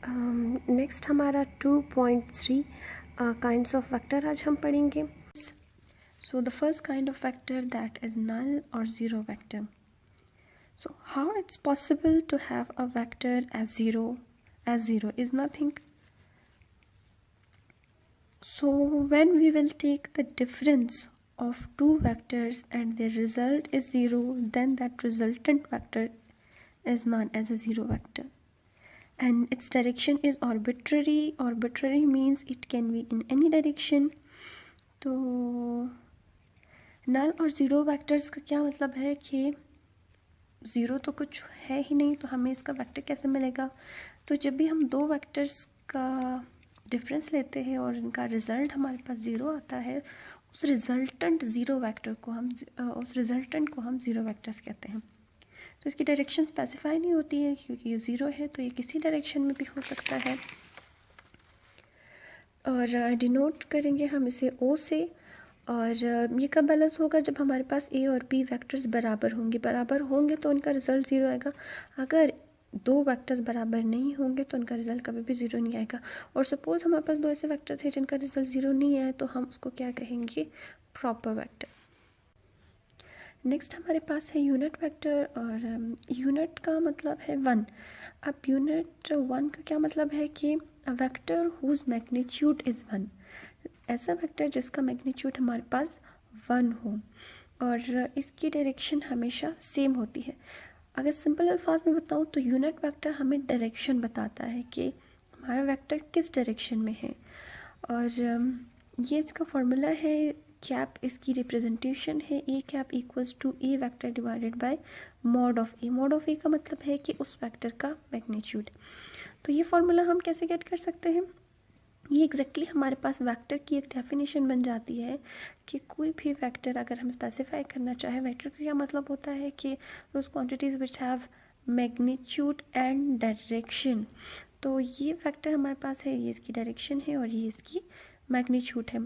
Next हमारा 2.3 kinds of vector आज हम पढ़ेंगे. So the first kind of vector, that is null or zero vector. So how it's possible to have a vector as zero is nothing. So when we will take the difference of two vectors and their result is zero, then that resultant vector is known as a zero vector. And its direction is arbitrary. Arbitrary means it can be in any direction. तो नल और zero vectors का क्या मतलब है कि zero तो कुछ है ही नहीं, तो हमें इसका वेक्टर कैसे मिलेगा. तो जब भी हम दो वेक्टर्स का डिफरेंस लेते हैं और इनका रिज़ल्ट हमारे पास ज़ीरो आता है, उस रिज़ल्टेंट ज़ीरो वेक्टर को हम ज़ीरो वेक्टर्स कहते हैं. तो इसकी डायरेक्शन स्पेसिफाई नहीं होती है क्योंकि ये ज़ीरो है, तो ये किसी डायरेक्शन में भी हो सकता है. और डिनोट करेंगे हम इसे ओ से. और ये कब बैलेंस होगा, जब हमारे पास ए और बी वेक्टर्स बराबर होंगे तो उनका रिज़ल्ट ज़ीरो आएगा. अगर दो वेक्टर्स बराबर नहीं होंगे तो उनका रिज़ल्ट कभी भी ज़ीरो नहीं आएगा. और सपोज़ हमारे पास दो ऐसे वेक्टर्स हैं जिनका रिज़ल्ट ज़ीरो नहीं आए, तो हम उसको क्या कहेंगे, प्रॉपर वेक्टर. नेक्स्ट हमारे पास है यूनिट वेक्टर. और यूनिट का मतलब है वन. अब यूनिट वन का क्या मतलब है कि a vector whose magnitude is one. ऐसा वेक्टर जिसका मैग्नीट्यूड हमारे पास वन हो और इसकी डायरेक्शन हमेशा सेम होती है. अगर सिंपल अल्फाज में बताऊँ तो यूनिट वेक्टर हमें डायरेक्शन बताता है कि हमारा वेक्टर किस डायरेक्शन में है. और ये इसका फॉर्मूला है, कैप इसकी रिप्रेजेंटेशन है, A cap equals to A vector divided by mod of A. Mod of A का मतलब है कि उस वेक्टर का मैग्नीट्यूड. तो ये फॉर्मूला हम कैसे गेट कर सकते हैं, ये एग्जैक्टली हमारे पास वेक्टर की एक डेफिनेशन बन जाती है कि कोई भी वेक्टर अगर हम स्पेसिफाई करना चाहें, वेक्टर का क्या मतलब होता है कि those quantities which have magnitude and direction. तो ये वेक्टर हमारे पास है, ये इसकी डायरेक्शन है और ये इसकी मैग्नीट्यूड है.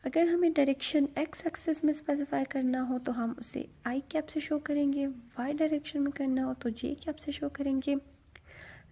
अगर हमें डायरेक्शन एक्स एक्सिस में स्पेसिफाई करना हो तो हम उसे आई कैप से शो करेंगे, वाई डायरेक्शन में करना हो तो जे कैप से शो करेंगे,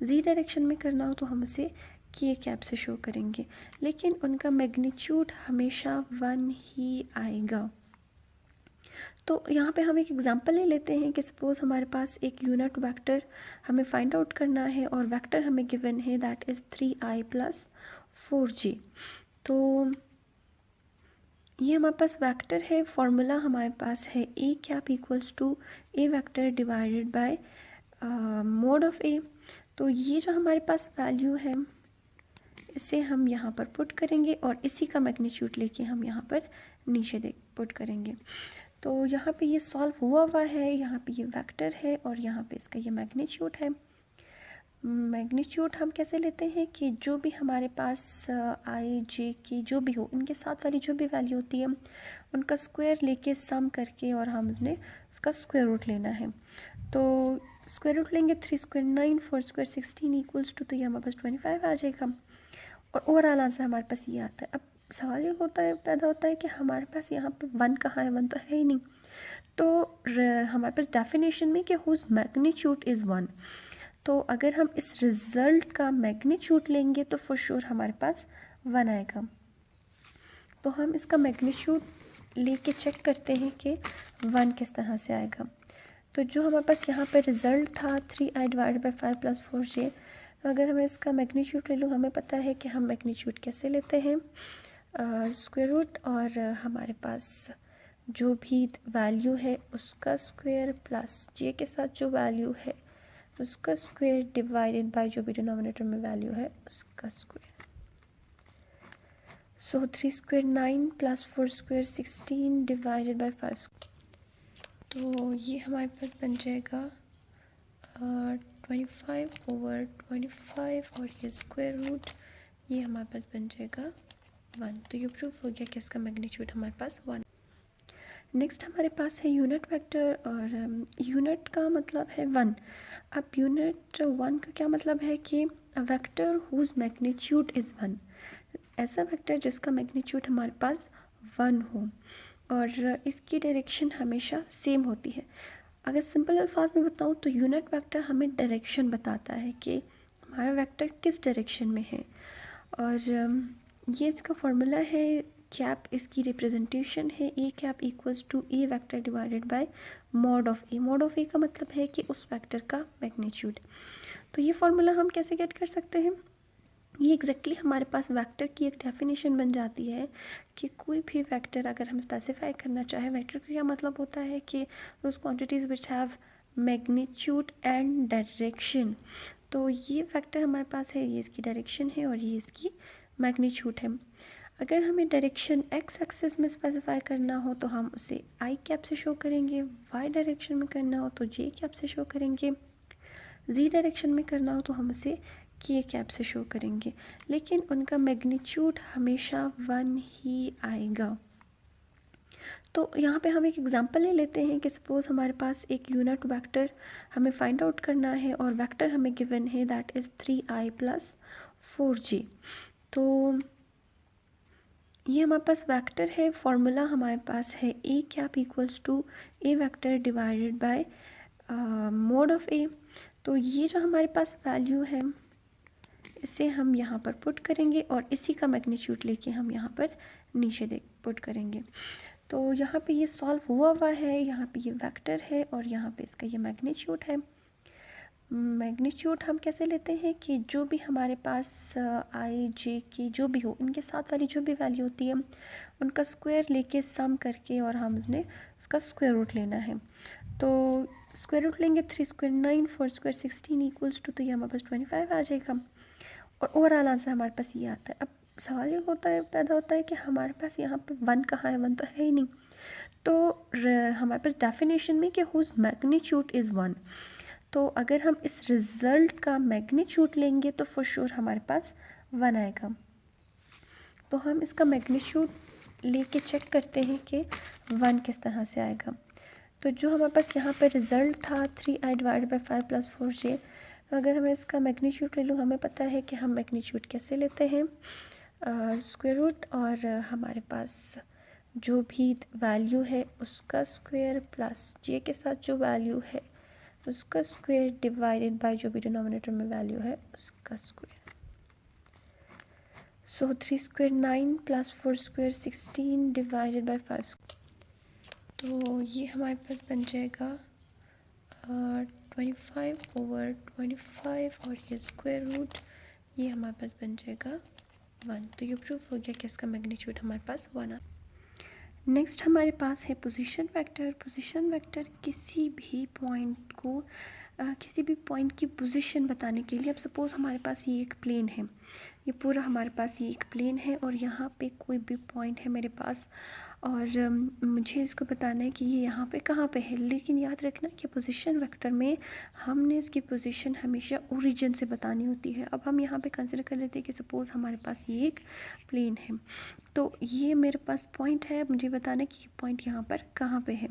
जी डायरेक्शन में करना हो तो हम उसे के कैप से शो करेंगे. लेकिन उनका मैग्नीट्यूड हमेशा वन ही आएगा. तो यहाँ पे हम एक एग्जांपल ले लेते हैं कि सपोज हमारे पास एक यूनिट वेक्टर हमें फाइंड आउट करना है और वेक्टर हमें गिवन है दैट इज़ 3i + 4j. तो ये हमारे पास वेक्टर है, फॉर्मूला हमारे पास है A cap equals to A vector divided by mod of A. तो ये जो हमारे पास वैल्यू है इसे हम यहाँ पर पुट करेंगे और इसी का मैग्नीट्यूड लेके हम यहाँ पर नीचे पुट करेंगे. तो यहाँ पे ये सॉल्व हुआ है, यहाँ पे ये वेक्टर है और यहाँ पे इसका ये मैग्नीट्यूड है. मैग्नीट्यूड हम कैसे लेते हैं कि जो भी हमारे पास आई जे की जो भी हो, इनके साथ वाली जो भी वैल्यू होती है उनका स्क्वायर लेके सम करके और हम उसका स्क्वायर रूट लेना है. तो स्क्वायर रूट लेंगे, 3 स्क्वायर 9, 4 स्क्वायर 16 इक्वल्स टू, तो ये हमारे पास 25 आ जाएगा और ओवरऑल आंसर हमारे पास ये आता है. अब सवाल ये पैदा होता है कि हमारे पास यहाँ पे वन कहाँ है, वन तो है ही नहीं. तो हमारे पास डेफिनेशन में कि हुज मैग्नीट्यूड इज़ वन, तो अगर हम इस रिजल्ट का मैग्नीट्यूड लेंगे तो फॉर श्योर हमारे पास वन आएगा. तो हम इसका मैग्नीट्यूड लेके चेक करते हैं कि वन किस तरह से आएगा. तो जो हमारे पास यहाँ पे रिजल्ट था 3i डिवाइडेड बाई 5 + 4j, तो अगर हमें इसका मैग्नीट्यूड ले लो, हमें पता है कि हम मैग्नीट्यूड कैसे लेते हैं, स्क्वायर रूट और हमारे पास जो भी वैल्यू है उसका स्क्वायर प्लस जे के साथ जो वैल्यू है उसका स्क्वायर डिवाइडेड बाय जो भी डिनोमिनेटर में वैल्यू है उसका square. So 3 square 9 + 4 square 16 divided by 5. तो ये हमारे पास बन जाएगा 25/25 और ये स्क्वायर रूट, ये हमारे पास बन जाएगा 1. तो ये प्रूफ हो गया कि इसका मैग्नीट्यूड हमारे पास 1. नेक्स्ट हमारे पास है यूनिट वेक्टर. और यूनिट का मतलब है वन. अब यूनिट वन का क्या मतलब है कि a vector whose magnitude is one. ऐसा वेक्टर जिसका मैग्नीट्यूड हमारे पास वन हो और इसकी डायरेक्शन हमेशा सेम होती है. अगर सिंपल अल्फाज में बताऊँ तो यूनिट वेक्टर हमें डायरेक्शन बताता है कि हमारा वेक्टर किस डायरेक्शन में है। और ये इसका फॉर्मूला है, कैप इसकी रिप्रेजेंटेशन है, A cap equals to A vector divided by mod of A. Mod of A का मतलब है कि उस वेक्टर का मैग्नीट्यूड। तो ये फॉर्मूला हम कैसे गेट कर सकते हैं, ये एग्जैक्टली हमारे पास वेक्टर की एक डेफिनेशन बन जाती है कि कोई भी वेक्टर अगर हम स्पेसिफाई करना चाहें, वेक्टर का क्या मतलब होता है कि उस quantities which have magnitude and direction. तो ये वेक्टर हमारे पास है, ये इसकी डायरेक्शन है और ये इसकी मैग्नीट्यूड है। अगर हमें डायरेक्शन एक्स एक्सिस में स्पेसिफाई करना हो तो हम उसे आई कैप से शो करेंगे, वाई डायरेक्शन में करना हो तो जे कैप से शो करेंगे, जी डायरेक्शन में करना हो तो हम उसे के कैप से शो करेंगे, लेकिन उनका मैग्नीट्यूड हमेशा 1 ही आएगा। तो यहाँ पे हम एक एग्जांपल ले लेते हैं कि सपोज हमारे पास एक यूनिट वेक्टर हमें फाइंड आउट करना है और वेक्टर हमें गिवन है दैट इज़ 3i + 4j। तो ये हमारे पास वेक्टर है, फॉर्मूला हमारे पास है A cap equals to A vector divided by mod of A. तो ये जो हमारे पास वैल्यू है इसे हम यहाँ पर पुट करेंगे और इसी का मैग्नीट्यूड लेके हम यहाँ पर नीचे पुट करेंगे। तो यहाँ पे ये सॉल्व हुआ है, यहाँ पे ये वेक्टर है और यहाँ पे इसका ये मैग्नीट्यूड है। मैग्नीट्यूड हम कैसे लेते हैं कि जो भी हमारे पास आई जे के जो भी हो, इनके साथ वाली जो भी वैल्यू होती है उनका स्क्वायर लेके सम करके और हम उसका स्क्वायर रूट लेना है। तो स्क्वायर रूट लेंगे, 3 स्क्वायर 9, 4 स्क्वायर 16 इक्वल्स टू, तो ये हमारे पास 25 आ जाएगा और ओवरऑल आंसर हमारे पास ये आता है। अब सवाल ये पैदा होता है कि हमारे पास यहाँ पे 1 कहाँ है, 1 तो है ही नहीं। तो हमारे पास डेफिनेशन में कि हुज मैग्नीट्यूड इज़ 1, तो अगर हम इस रिज़ल्ट का मैग्नीट्यूड लेंगे तो फॉर श्योर हमारे पास 1 आएगा। तो हम इसका मैग्नीट्यूड लेके चेक करते हैं कि 1 किस तरह से आएगा। तो जो हमारे पास यहाँ पर रिज़ल्ट था 3i डिवाइडेड बाई 5 + 4j, तो अगर हमें इसका मैग्नीट्यूड ले लूँ, हमें पता है कि हम मैग्नीट्यूड कैसे लेते हैं, स्क्वायर रूट और हमारे पास जो भी वैल्यू है उसका स्क्वायर प्लस जे के साथ जो वैल्यू है उसका स्क्वायर डिवाइडेड बाय जो भी डिनोमिनेटर में वैल्यू है उसका square. So 3 square 9 + 4 square 16 divided by 5। तो ये हमारे पास बन जाएगा 25/25 और ये स्क्वायर रूट, ये हमारे पास बन जाएगा 1। तो ये प्रूफ हो गया कि इसका मैग्नीट्यूड हमारे पास 1 आता है। नेक्स्ट हमारे पास है पोजीशन वेक्टर। पोजीशन वेक्टर किसी भी पॉइंट को किसी भी पॉइंट की पोजीशन बताने के लिए, अब सपोज़ हमारे पास ये एक प्लेन है, ये पूरा हमारे पास ये एक प्लेन है और यहाँ पे कोई भी पॉइंट है मेरे पास और मुझे इसको बताना है कि ये यहाँ पे कहाँ पे है। लेकिन याद रखना कि पोजीशन वेक्टर में हमने इसकी पोजीशन हमेशा ओरिजिन से बतानी होती है। अब हम यहाँ पे कंसिडर कर लेते हैं कि सपोज़ हमारे पास ये एक प्लेन है, तो ये मेरे पास पॉइंट है, मुझे बताना है कि ये पॉइंट यहाँ पर कहाँ पे है।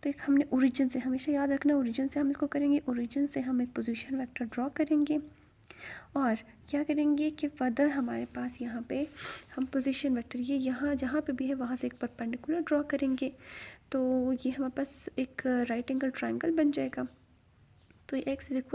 तो एक हमने ओरिजिन से, हमेशा याद रखना ओरिजिन से हम इसको करेंगे, ओरिजिन से हम एक पोजीशन वेक्टर ड्रॉ करेंगे और क्या करेंगे कि फर्दर हमारे पास यहाँ पे हम पोजीशन वेक्टर ये यहाँ जहाँ पे भी है वहाँ से एक परपेंडिकुलर ड्रॉ करेंगे। तो ये हमारे पास एक राइट एंगल ट्रायंगल बन जाएगा। तो x = xi +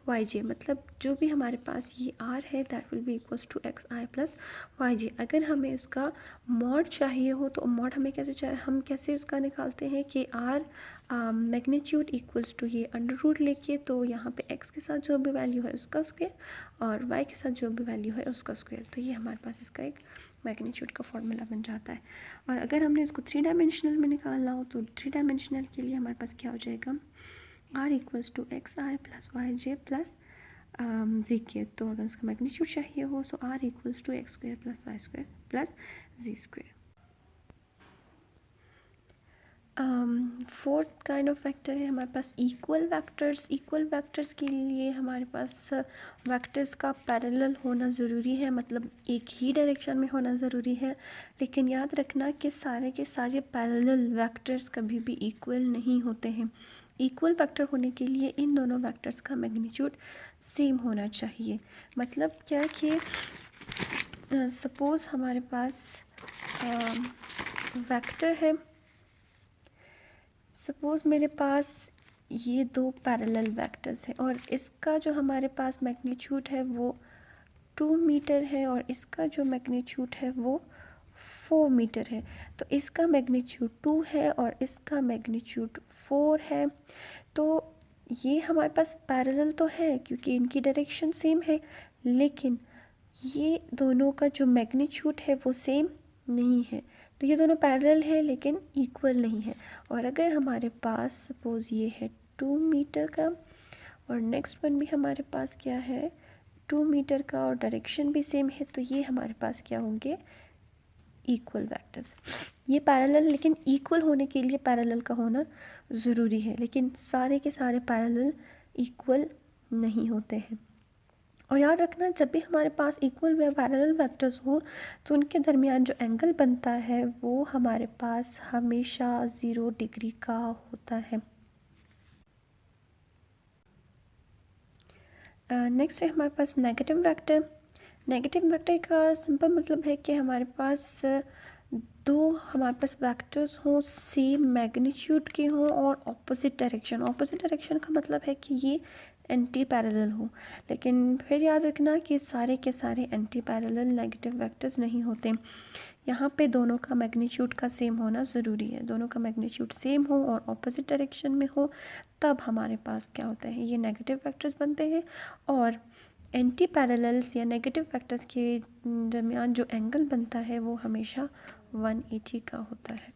yj, मतलब जो भी हमारे पास ये r है that will be equals to xi + yj। अगर हमें उसका मॉड चाहिए हो तो मॉड हमें हम कैसे इसका निकालते हैं कि r मैग्नीट्यूड इक्वल्स टू ये अंडर रूट लेके, तो यहाँ पे x के साथ जो भी वैल्यू है उसका स्क्वायर और y के साथ जो भी वैल्यू है उसका स्क्वायर। तो ये हमारे पास इसका एक मैग्नीट्यूड का फॉर्मूला बन जाता है। और अगर हमने इसको 3 डायमेंशनल में निकालना हो तो 3 डायमेंशनल के लिए हमारे पास क्या हो जाएगा, r = xi + yj + zk। तो अगर इसका मैग्नीट्यूड चाहिए हो सो r = x² + y² + z²। Fourth kind of vector है हमारे पास इक्वल वेक्टर्स। इक्वल वेक्टर्स के लिए हमारे पास वेक्टर्स का पैरेलल होना ज़रूरी है, मतलब एक ही डायरेक्शन में होना ज़रूरी है। लेकिन याद रखना कि सारे के सारे पैरेलल वेक्टर्स कभी भी इक्वल नहीं होते हैं। इक्वल वेक्टर होने के लिए इन दोनों वेक्टर्स का मैग्नीट्यूड सेम होना चाहिए। मतलब क्या कि सपोज़ हमारे पास वेक्टर है, सपोज़ मेरे पास ये दो पैरेलल वेक्टर्स हैं और इसका जो हमारे पास मैग्नीट्यूड है वो 2 मीटर है और इसका जो मैग्नीट्यूड है वो 4 मीटर है। तो इसका मैग्नीट्यूड 2 है और इसका मैग्नीट्यूड 4 है। तो ये हमारे पास पैरेलल तो है क्योंकि इनकी डायरेक्शन सेम है, लेकिन ये दोनों का जो मैग्नीट्यूड है वो सेम नहीं है। तो ये दोनों पैरेलल है लेकिन इक्वल नहीं है। और अगर हमारे पास सपोज़ ये है 2 मीटर का और नेक्स्ट वन भी हमारे पास क्या है 2 मीटर का और डायरेक्शन भी सेम है, तो ये हमारे पास क्या होंगे इक्वल वेक्टर्स। ये पैरेलल, लेकिन इक्वल होने के लिए पैरेलल का होना ज़रूरी है, लेकिन सारे के सारे पैरेलल इक्वल नहीं होते हैं। और याद रखना जब भी हमारे पास इक्वल व पैरेलल वेक्टर्स हो तो उनके दरमियान जो एंगल बनता है वो हमारे पास हमेशा 0 डिग्री का होता है। नेक्स्ट है हमारे पास नेगेटिव वेक्टर। नेगेटिव वेक्टर का सिंपल मतलब है कि हमारे पास दो हमारे पास वेक्टर्स हों, सेम मैग्नीट्यूड के हों और ऑपोजिट डायरेक्शन। ऑपोजिट डायरेक्शन का मतलब है कि ये एंटी पैरेलल हो, लेकिन फिर याद रखना कि सारे के सारे एंटी पैरेलल नेगेटिव वेक्टर्स नहीं होते। यहाँ पे दोनों का मैग्नीट्यूड का सेम होना ज़रूरी है। दोनों का मैग्नीट्यूड सेम हो और ऑपोजिट डायरेक्शन में हो, तब हमारे पास क्या होता है, ये नेगेटिव वेक्टर्स बनते हैं। और एंटी पैरेलल्स या नेगेटिव वेक्टर्स के दरमियान जो एंगल बनता है वो हमेशा 180 का होता है।